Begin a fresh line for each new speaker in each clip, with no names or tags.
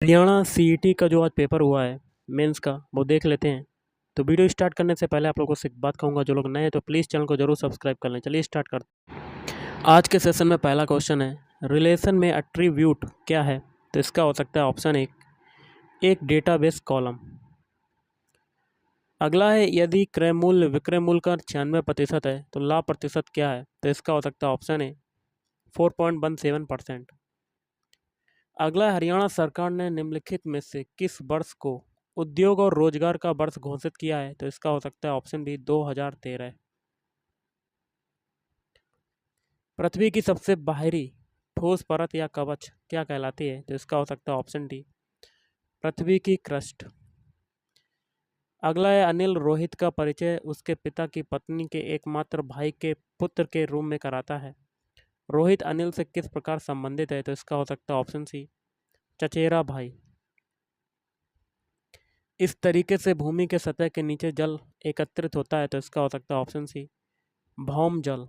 Haryana CET का जो आज पेपर हुआ है मेंस का वो देख लेते हैं। तो वीडियो स्टार्ट करने से पहले आप लोगों से एक बात कहूँगा, जो लोग नए हैं तो प्लीज़ चैनल को जरूर सब्सक्राइब कर लें। चलिए स्टार्ट करते हैं। आज के सेशन में पहला क्वेश्चन है, रिलेशन में एट्रीब्यूट क्या है? तो इसका हो सकता है ऑप्शन एक डेटाबेस कॉलम। अगला है, यदि क्रय मूल्य विक्रय मूल्य का 96% है तो लाभ प्रतिशत क्या है? तो इसका हो सकता है ऑप्शन 4.17%। अगला, हरियाणा सरकार ने निम्नलिखित में से किस वर्ष को उद्योग और रोजगार का वर्ष घोषित किया है? तो इसका हो सकता है ऑप्शन बी 2013। पृथ्वी की सबसे बाहरी ठोस परत या कवच क्या कहलाती है? तो इसका हो सकता है ऑप्शन डी पृथ्वी की क्रस्ट। अगला है, अनिल रोहित का परिचय उसके पिता की पत्नी के एकमात्र भाई के पुत्र के रूप में कराता है। रोहित अनिल से किस प्रकार संबंधित है? तो इसका हो सकता है ऑप्शन सी चचेरा भाई। इस तरीके से भूमि के सतह के नीचे जल एकत्रित होता है। तो इसका हो सकता है ऑप्शन सी भौम जल।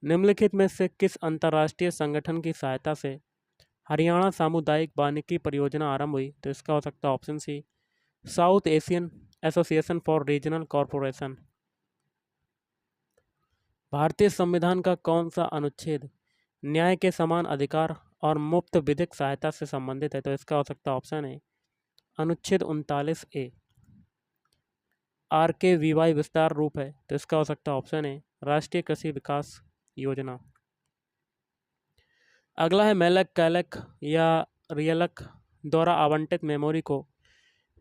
निम्नलिखित में से किस अंतर्राष्ट्रीय संगठन की सहायता से हरियाणा सामुदायिक वानिकी परियोजना आरंभ हुई? तो इसका हो सकता है option C South Asian association for regional corporation. भारतीय संविधान का कौन सा अनुच्छेद न्याय के समान अधिकार और मुफ्त विधिक सहायता से संबंधित है? तो इसका हो सकता है ऑप्शन है अनुच्छेद 39A। RKVY विस्तार रूप है। तो इसका हो सकता है ऑप्शन है राष्ट्रीय कृषि विकास योजना। अगला है, मेलक कैलक या रियलक द्वारा आवंटित मेमोरी को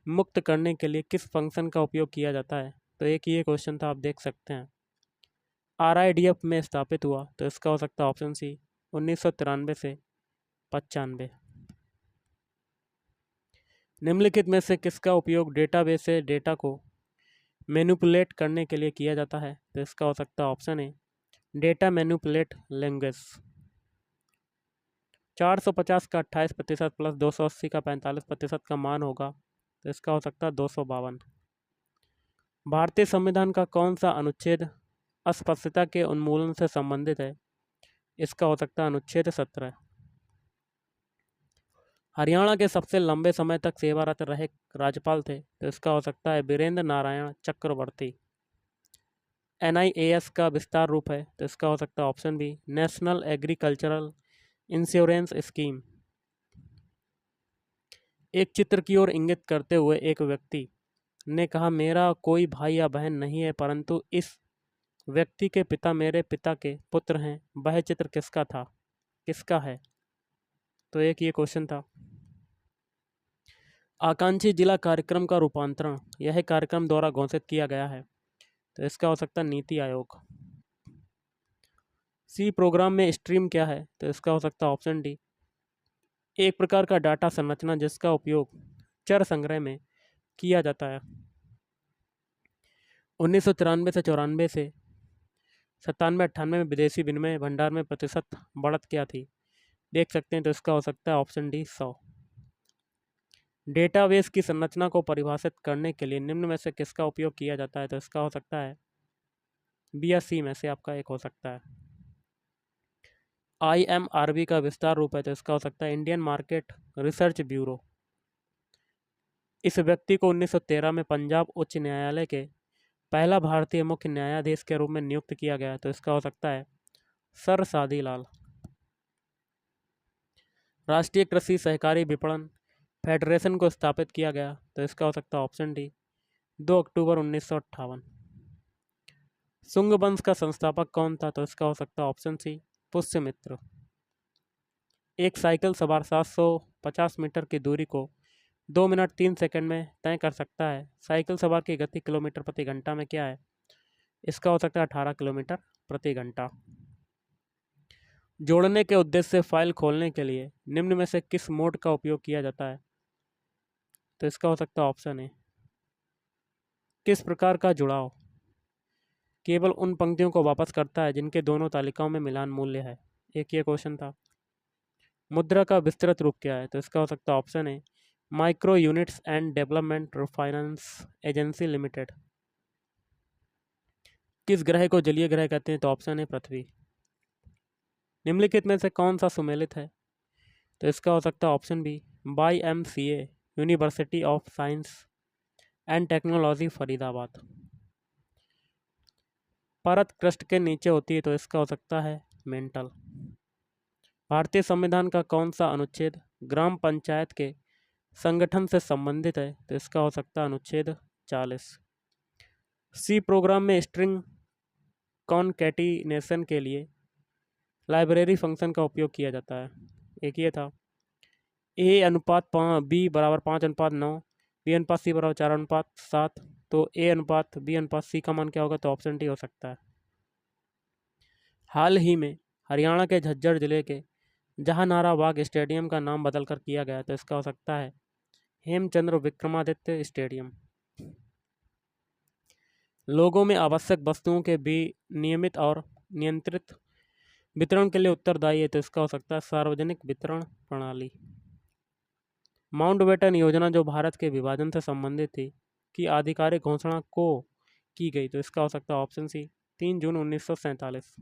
मुक्त करने के लिए किस फंक्शन का उपयोग किया जाता है? तो एक ये क्वेश्चन था, आप देख सकते हैं। RIDF में स्थापित हुआ। तो इसका हो सकता है ऑप्शन सी 1993 से 95। निम्नलिखित में से किसका उपयोग डेटाबेस से डेटा को मैनिपुलेट करने के लिए किया जाता है? तो इसका हो सकता है ऑप्शन है डेटा मैनिपुलेट लैंग्वेज। 450 का 28% प्लस 280 का 45% का मान होगा। तो इसका हो सकता है 252। भारतीय संविधान का कौन सा अनुच्छेद अस्पष्टता के उन्मूलन से संबंधित है? इसका हो सकता है अनुच्छेद 17। हरियाणा के सबसे लंबे समय तक सेवारत रहे राज्यपाल थे। तो इसका हो सकता है बीरेंद्र नारायण चक्रवर्ती। NIAS का विस्तार रूप है। तो इसका हो सकता है option B national agricultural insurance scheme. एक चित्र की ओर इंगित करते हुए एक व्यक्ति ने कहा, मेरा कोई भाई या बहन नहीं है, परंतु इस व्यक्ति के पिता मेरे पिता के पुत्र हैं। वह चित्र किसका था, किसका है? तो एक ये क्वेश्चन था। आकांक्षी जिला कार्यक्रम का रूपांतरण यह कार्यक्रम द्वारा घोषित किया गया है। तो इसका हो सकता है नीति आयोग। सी प्रोग्राम में स्ट्रीम क्या है? तो इसका हो सकता है ऑप्शन डी एक प्रकार का डाटा संरचना जिसका उपयोग चर संग्रह में किया जाता है। 1993 से 94 से 97-98 में विदेशी विनिमय भंडार में प्रतिशत बढ़त क्या थी? देख सकते हैं। तो इसका हो सकता है ऑप्शन डी 100। डेटाबेस की संरचना को परिभाषित करने के लिए निम्न में से किसका उपयोग किया जाता है? तो इसका हो सकता है बी या सी में से आपका एक हो सकता है। IMRB का विस्तार रूप है। तो इसका हो सकता है इंडियन मार्केट रिसर्च ब्यूरो। इस व्यक्ति को 1913 में पंजाब उच्च न्यायालय के पहला भारतीय मुख्य न्यायाधीश के रूप में नियुक्त किया गया। तो इसका हो सकता है सर सादी लाल। राष्ट्रीय कृषि सहकारी विपणन फेडरेशन को स्थापित किया गया। तो इसका हो सकता है ऑप्शन डी 2 अक्टूबर 1958। शुंग वंश का संस्थापक कौन था? तो इसका हो सकता है ऑप्शन सी पुष्यमित्र। एक साइकिल सवार 750 मीटर की दूरी को 2 मिनट 3 सेकंड में तय कर सकता है। साइकिल सवार की गति किलोमीटर प्रति घंटा में क्या है? इसका हो सकता है 18 किलोमीटर प्रति घंटा। जोड़ने के उद्देश्य से फाइल खोलने के लिए निम्न में से किस मोड का उपयोग किया जाता है? तो इसका हो सकता है ऑप्शन है किस प्रकार का जुड़ाव केवल उन पंक्तियों को वापस करता है जिनके दोनों तालिकाओं में मिलान मूल्य है। एक ये क्वेश्चन था। मुद्रा का विस्तृत रूप क्या है? तो इसका हो सकता है ऑप्शन है micro units and development finance agency limited. किस ग्रह को जलीय ग्रह कहते हैं? तो ऑप्शन है पृथ्वी। निम्नलिखित में से कौन सा सुमेलित है? तो इसका हो सकता है option B YMCA, university of science and technology Faridabad. परत क्रस्ट के नीचे होती है तो इसका हो सकता है मेंटल। भारतीय संविधान का कौन सा अनुच्छेद ग्राम पंचायत के संगठन से संबंधित है तो इसका हो सकता है अनुच्छेद 40। सी प्रोग्राम में स्ट्रिंग कॉनकैटिनेशन के लिए लाइब्रेरी फंक्शन का उपयोग किया जाता है। एक ये था A/B बराबर 5/9, B/C बराबर 4/7। तो A/B/C का मान क्या होगा तो ऑप्शन डी हो सकता है। हाल ही में हरियाणा के झज्जर जिले के जहानारा बाग स्टेडियम का नाम बदलकर किया गया तो इसका हो सकता है हेमचंद्र विक्रमादित्य स्टेडियम। लोगों में आवश्यक वस्तुओं के भी नियमित और नियंत्रित वितरण के लिए उत्तरदायी है तो इसका हो सकता है सार्वजनिक वितरण प्रणाली। माउंटबेटन योजना जो भारत के विभाजन से संबंधित थी की आधिकारिक घोषणा को की गई तो इसका हो सकता है ऑप्शन सी 3 जून 1947।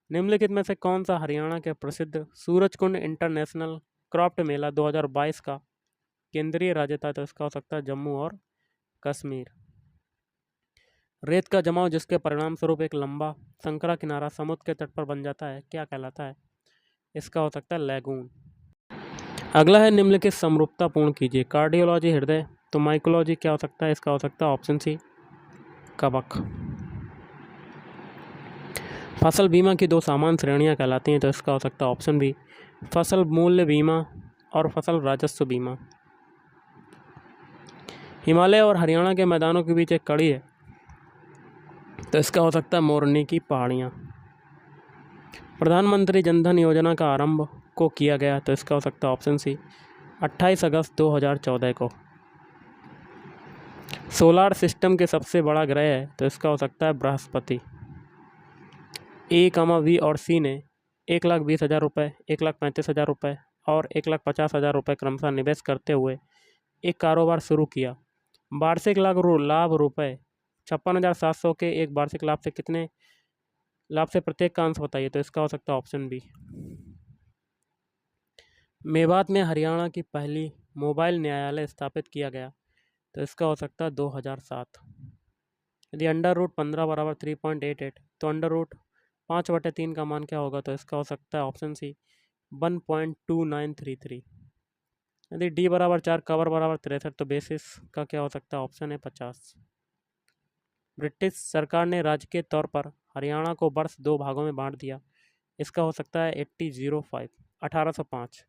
निम्नलिखित में से कौन सा हरियाणा के प्रसिद्ध सूरजकुंड इंटरनेशनल क्राफ्ट मेला 2022 का केंद्रीय राज्य था तो इसका हो सकता है जम्मू और कश्मीर। रेत का जमाव जिसके परिणाम स्वरूप एक लंबा संकरा किनारा समुद्र के तट पर बन जाता है क्या कहलाता है? इसका हो सकता है लैगून। अगला है निम्नलिखित समरूपता पूर्ण कीजिए। कार्डियोलॉजी हृदय, तो माइकोलॉजी क्या हो सकता है? इसका हो सकता है ऑप्शन सी कवक। फसल बीमा की दो सामान्य श्रेणियां कहलाती हैं तो इसका हो सकता है ऑप्शन बी फसल मूल्य बीमा और फसल राजस्व बीमा। हिमालय और हरियाणा के मैदानों के बीच एक कड़ी है तो इसका हो सकता है मोरनी की पहाड़ियाँ। प्रधानमंत्री जनधन योजना का आरंभ को किया गया तो इसका हो सकता है ऑप्शन सी 28 अगस्त 2014 को। सोलार सिस्टम के सबसे बड़ा ग्रह है तो इसका हो सकता है बृहस्पति। A, B और C ने 1,20,000 रुपये, 1,35,000 रुपये और 1,50,000 रुपये क्रमशः निवेश करते हुए एक कारोबार शुरू किया। वार्षिक लाभ रुपये 56,700 के एक वार्षिक लाभ से कितने लाभ से प्रत्येक का अंश बताइए तो इसका हो सकता है ऑप्शन बी। मेवात में हरियाणा की पहली मोबाइल न्यायालय स्थापित किया गया तो इसका हो सकता है 2007। यदि √15 बराबर 3.88 तो √5/3 का मान क्या होगा तो इसका हो सकता है ऑप्शन सी 1.2933। यदि D बराबर 4 कवर बराबर 63 तो बेसिस का क्या हो सकता है ऑप्शन है 50। ब्रिटिश सरकार ने राजकीय तौर पर हरियाणा को वर्ष 2 भागों में बांट दिया। इसका हो सकता है 1805।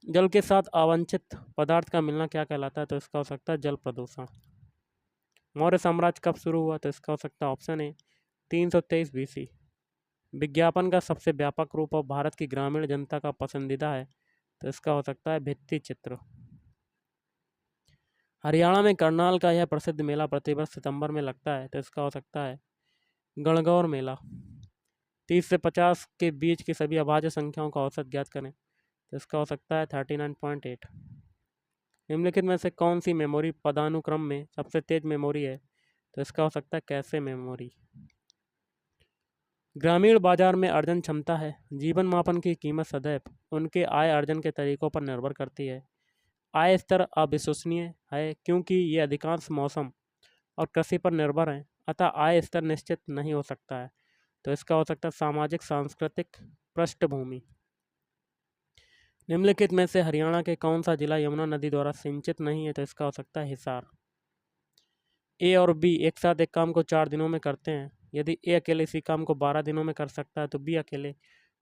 जल के साथ अवांछित पदार्थ का मिलना क्या कहलाता है तो इसका हो सकता है जल प्रदूषण। मौर्य साम्राज्य कब शुरू हुआ तो इसका हो सकता है ऑप्शन है 323 BC। विज्ञापन का सबसे व्यापक रूप और भारत की ग्रामीण जनता का पसंदीदा है तो इसका हो सकता है भित्ति चित्र। हरियाणा में करनाल का यह प्रसिद्ध मेला प्रतिवर्ष सितंबर में लगता है तो इसका हो सकता है गणगौर मेला। 30 से 50 के बीच की सभी अभाज्य संख्याओं का औसत ज्ञात करें तो इसका हो सकता है 39.8। निम्नलिखित में से कौन सी मेमोरी पदानुक्रम में सबसे तेज मेमोरी है तो इसका हो सकता है कैसे मेमोरी। ग्रामीण बाजार में अर्जन क्षमता है। जीवन मापन की कीमत सदैव उनके आय अर्जन के तरीकों पर निर्भर करती है। आय स्तर अविश्वसनीय है क्योंकि ये अधिकांश मौसम और कृषि पर निर्भर हैं, अतः आय स्तर निश्चित नहीं हो सकता है तो इसका हो सकता है सामाजिक सांस्कृतिक पृष्ठभूमि। निम्नलिखित में से हरियाणा के कौन सा जिला यमुना नदी द्वारा सिंचित नहीं है तो इसका हो सकता है हिसार। A और B एक साथ एक काम को 4 दिनों में करते हैं। यदि A अकेले इसी काम को 12 दिनों में कर सकता है तो B अकेले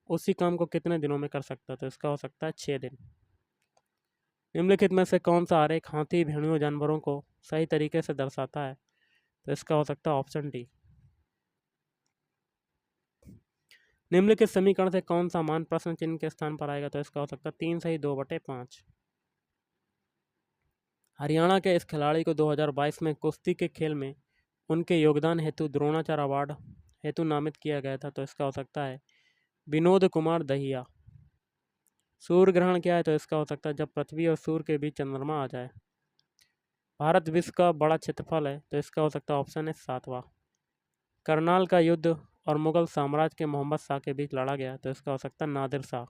उसी काम को कितने दिनों में कर सकता है तो इसका हो सकता है 6 दिन। निम्नलिखित में से कौन सा आरेख हाथी भेड़ियों जानवरों को सही तरीके से दर्शाता है तो इसका हो सकता है ऑप्शन डी। निम्नलिखित समीकरण से कौन सा मान प्रश्न चिन्ह के स्थान पर आएगा तो इसका हो सकता है 3 सही 2/5। हरियाणा के इस खिलाड़ी को 2022 में कुश्ती के खेल में उनके योगदान हेतु द्रोणाचार्य अवार्ड हेतु नामित किया गया था तो इसका हो सकता है विनोद कुमार दहिया। सूर्य ग्रहण क्या है तो इसका हो सकता है जब पृथ्वी और सूर्य के बीच चंद्रमा आ जाए। भारत विश्व का बड़ा क्षेत्रफल है तो इसका हो सकता है ऑप्शन है 7वां। करनाल का युद्ध और मुगल साम्राज्य के मोहम्मद शाह के बीच लड़ा गया तो इसका हो सकता है नादिर शाह।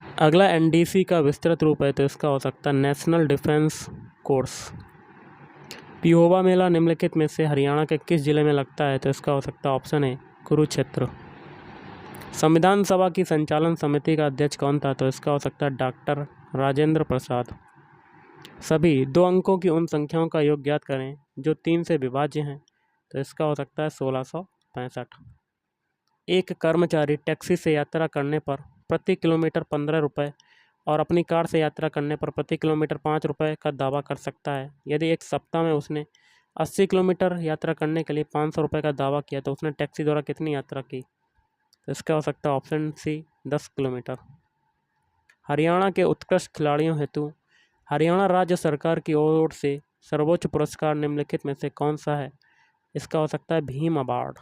अगला एनडीसी का विस्तृत रूप है, तो इसका हो सकता है नेशनल डिफेंस कोर्स। पिहोवा मेला निम्नलिखित में से हरियाणा के किस जिले में लगता है, तो इसका हो सकता है ऑप्शन ए कुरुक्षेत्र। संविधान सभा की संचालन समिति का अध्यक्ष कौन था, तो इसका हो सकता है डॉक्टर राजेंद्र प्रसाद। सभी 2 अंकों की उन संख्याओं का योग ज्ञात करें जो 3 से विभाज्य हैं, तो इसका हो सकता है 1665। एक कर्मचारी टैक्सी से यात्रा करने पर प्रति किलोमीटर 15 रुपये और अपनी कार से यात्रा करने पर प्रति किलोमीटर 5 रुपये का दावा कर सकता है। यदि एक सप्ताह में उसने 80 किलोमीटर यात्रा करने के लिए 500 रुपये का दावा किया, तो उसने टैक्सी द्वारा कितनी यात्रा की, तो इसका हो सकता है ऑप्शन सी 10 किलोमीटर। हरियाणा के उत्कृष्ट खिलाड़ियों हेतु हरियाणा राज्य सरकार की ओर से सर्वोच्च पुरस्कार निम्नलिखित में से कौन सा है, इसका हो सकता है भीम अवार्ड।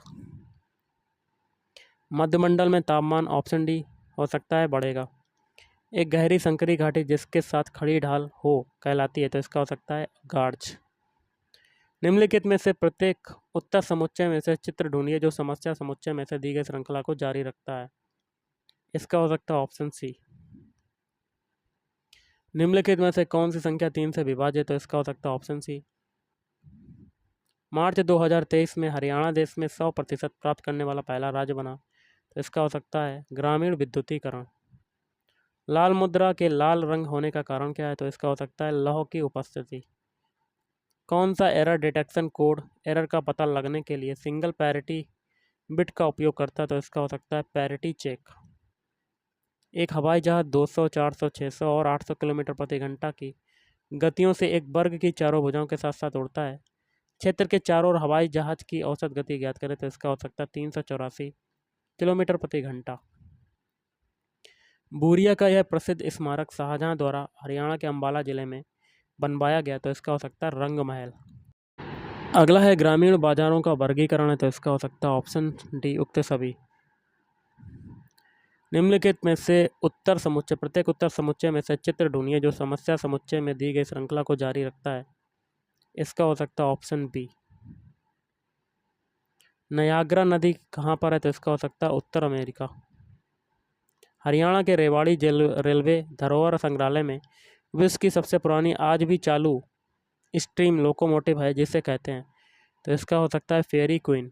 मध्यमंडल में तापमान ऑप्शन डी हो सकता है बढ़ेगा। एक गहरी संकरी घाटी जिसके साथ खड़ी ढाल हो कहलाती है, तो इसका हो सकता है गार्ज। निम्नलिखित में से प्रत्येक उत्तर समुच्चय में से चित्र ढूंढिए जो समस्या समुच्चय में से दी गई श्रृंखला को जारी रखता है, इसका हो सकता है ऑप्शन सी। निम्नलिखित में से कौन सी संख्या 3 से विभाज्य है, तो इसका हो सकता है ऑप्शन सी। मार्च 2023 में हरियाणा देश में 100% प्राप्त करने वाला पहला राज्य बना, तो इसका हो सकता है ग्रामीण विद्युतीकरण। लाल मुद्रा के लाल रंग होने का कारण क्या है, तो इसका हो सकता है लौह की उपस्थिति। कौन सा एरर डिटेक्शन कोड एरर का पता लगने के लिए सिंगल पैरिटी बिट का उपयोग करता है, तो इसका हो सकता है पैरिटी चेक। एक हवाई जहाज 200, 400, 600 और 800 किलोमीटर प्रति घंटा की गतियों से एक वर्ग की चारों भुजाओं के साथ साथ उड़ता है। क्षेत्र के चारों ओर हवाई जहाज की औसत गति ज्ञात करें, तो इसका हो सकता है 384 किलोमीटर प्रति घंटा। बूरिया का यह प्रसिद्ध स्मारक शाहजहां द्वारा हरियाणा के अंबाला जिले में बनवाया गया, तो इसका हो सकता है रंग महल। अगला है ग्रामीण बाजारों का वर्गीकरण है, तो इसका हो सकता है ऑप्शन डी उक्त सभी। निम्नलिखित में से प्रत्येक उत्तर समुच्चय में से चित्र ढूंढिए जो समस्या समुच्चय में दी गई श्रृंखला को जारी रखता है, इसका हो सकता है ऑप्शन बी। नयाग्रा नदी कहाँ पर है, तो इसका हो सकता है उत्तर अमेरिका। हरियाणा के रेवाड़ी रेलवे धरोहर संग्रहालय में विश्व की सबसे पुरानी आज भी चालू स्टीम लोकोमोटिव है जिसे कहते हैं, तो इसका हो सकता है फेरी क्वीन।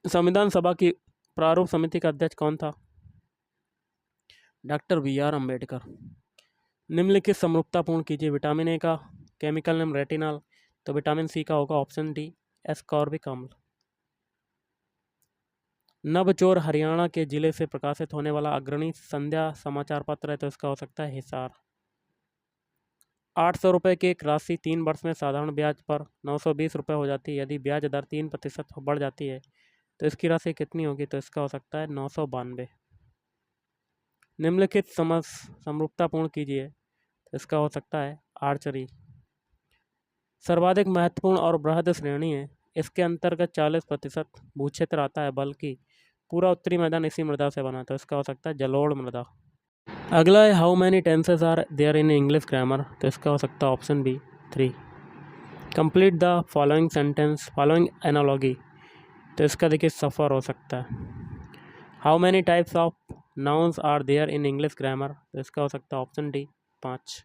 संविधान सभा की प्रारूप समिति का अध्यक्ष कौन था, डॉक्टर BR अम्बेडकर। निम्नलिखित समरूपतापूर्ण कीजिए। विटामिन ए का केमिकल नेम रेटिनॉल, तो विटामिन सी का होगा ऑप्शन डी एस्कॉर्बिक अम्ल। नवचोर हरियाणा के जिले से प्रकाशित होने वाला अग्रणी संध्या समाचार पत्र है, तो इसका हो सकता है हिसार। 800 रुपये की एक राशि 3 वर्ष में साधारण ब्याज पर 920 रुपये हो जाती है। यदि ब्याज दर 3% बढ़ जाती है तो इसकी राशि कितनी होगी, तो इसका हो सकता है 992। निम्नलिखित समरूपतापूर्ण कीजिए, तो इसका हो सकता है आर्चरी। सर्वाधिक महत्वपूर्ण और बृहद श्रेणी है, इसके अंतर्गत 40% भूक्षेत्र आता है, बल्कि पूरा उत्तरी मैदान इसी मृदा से बना, तो इसका हो सकता है जलोढ़ मृदा। अगला है how many tenses are there in English grammar, तो इसका हो सकता है option B 3। Complete the following sentence following analogy, तो इसका देखिए सफ़र हो सकता है। How many types of nouns are there in English grammar, तो इसका हो सकता है option D 5।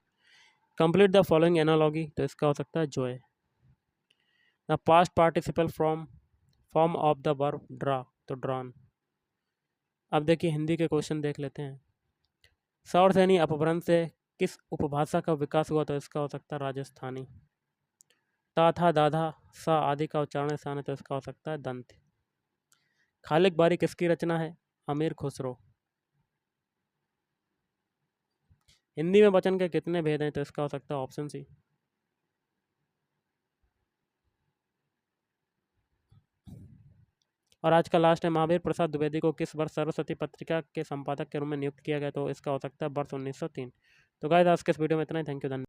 Complete the following analogy, तो इसका हो सकता है joy. The past participle form of the verb draw, तो ड्रॉन। अब देखिए हिंदी के क्वेश्चन देख लेते हैं। सौरसैनी अपभ्रंश से किस उपभाषा का विकास हुआ, तो इसका हो सकता है राजस्थानी। ता था दाधा सा आदि का उच्चारण स्थान है, तो इसका हो सकता है दंत। खालिक बारी किसकी रचना है, अमीर खुसरो। हिंदी में वचन के कितने भेद हैं, तो इसका हो सकता है ऑप्शन सी। और आज का लास्ट है, महावीर प्रसाद द्विवेदी को किस वर्ष सरस्वती पत्रिका के संपादक के रूप में नियुक्त किया गया, तो इसका हो सकता है वर्ष 1903। तो गाइस आज के इस वीडियो में इतना ही। Thank you.